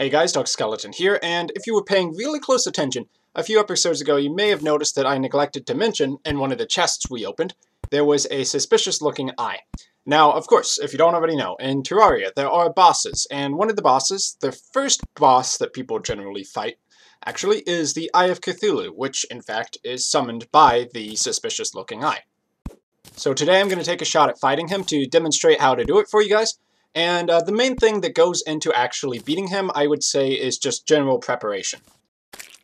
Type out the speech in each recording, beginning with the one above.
Hey guys, Dog Skeleton here, and if you were paying really close attention, a few episodes ago you may have noticed that I neglected to mention, in one of the chests we opened, there was a suspicious looking eye. Now, of course, if you don't already know, in Terraria there are bosses, and one of the bosses, the first boss that people generally fight, actually is the Eye of Cthulhu, which in fact is summoned by the suspicious looking eye. So today I'm going to take a shot at fighting him to demonstrate how to do it for you guys. And the main thing that goes into actually beating him, I would say, is just general preparation.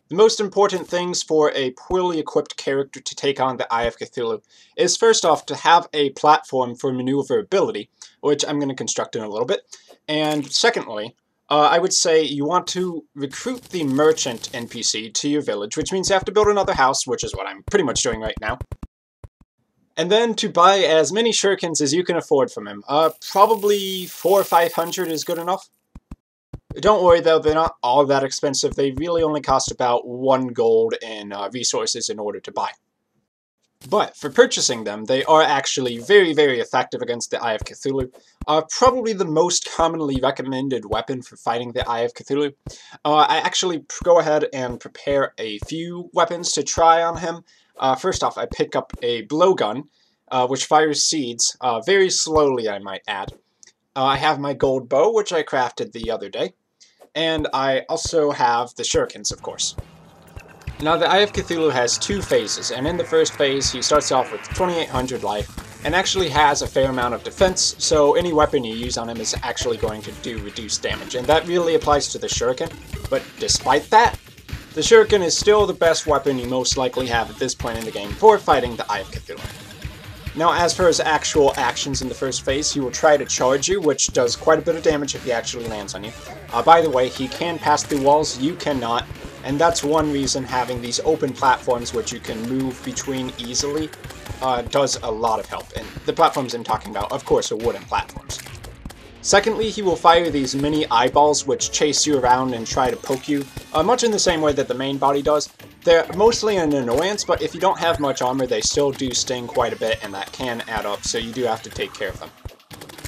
The most important things for a poorly equipped character to take on the Eye of Cthulhu is first off to have a platform for maneuverability, which I'm going to construct in a little bit. And secondly, I would say you want to recruit the merchant NPC to your village, which means you have to build another house, which is what I'm pretty much doing right now. And then to buy as many shurikens as you can afford from him. Probably 400 or 500 is good enough. Don't worry though, they're not all that expensive. They really only cost about 1 gold in resources in order to buy. But for purchasing them, they are actually very, very effective against the Eye of Cthulhu. Probably the most commonly recommended weapon for fighting the Eye of Cthulhu. I actually go ahead and prepare a few weapons to try on him. First off, I pick up a blowgun, which fires seeds, very slowly I might add. I have my gold bow, which I crafted the other day. And I also have the shurikens, of course. Now, the Eye of Cthulhu has 2 phases, and in the first phase, he starts off with 2800 life, and actually has a fair amount of defense, so any weapon you use on him is actually going to do reduced damage, and that really applies to the shuriken. But despite that, the shuriken is still the best weapon you most likely have at this point in the game for fighting the Eye of Cthulhu. Now, as for his actual actions in the first phase, he will try to charge you, which does quite a bit of damage if he actually lands on you. By the way, he can pass through walls, you cannot, and that's one reason having these open platforms which you can move between easily does a lot of help. And the platforms I'm talking about, of course, are wooden platforms. Secondly, he will fire these mini eyeballs which chase you around and try to poke you, much in the same way that the main body does. They're mostly an annoyance, but if you don't have much armor, they still do sting quite a bit, and that can add up, so you do have to take care of them.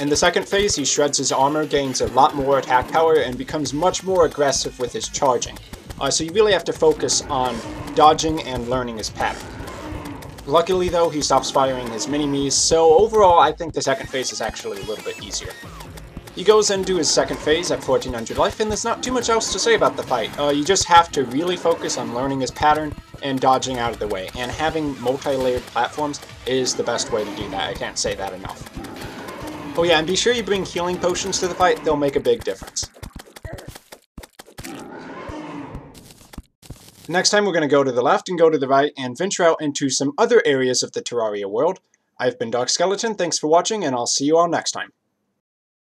In the second phase, he shreds his armor, gains a lot more attack power, and becomes much more aggressive with his charging. So you really have to focus on dodging and learning his pattern. Luckily though, he stops firing his mini-me's, so overall I think the second phase is actually a little bit easier. He goes into his second phase at 1400 life, and there's not too much else to say about the fight. You just have to really focus on learning his pattern and dodging out of the way, and having multi-layered platforms is the best way to do that. I can't say that enough. Oh yeah, and be sure you bring healing potions to the fight, they'll make a big difference. Next time we're going to go to the left and go to the right and venture out into some other areas of the Terraria world. I've been Dog Skeleton, thanks for watching, and I'll see you all next time.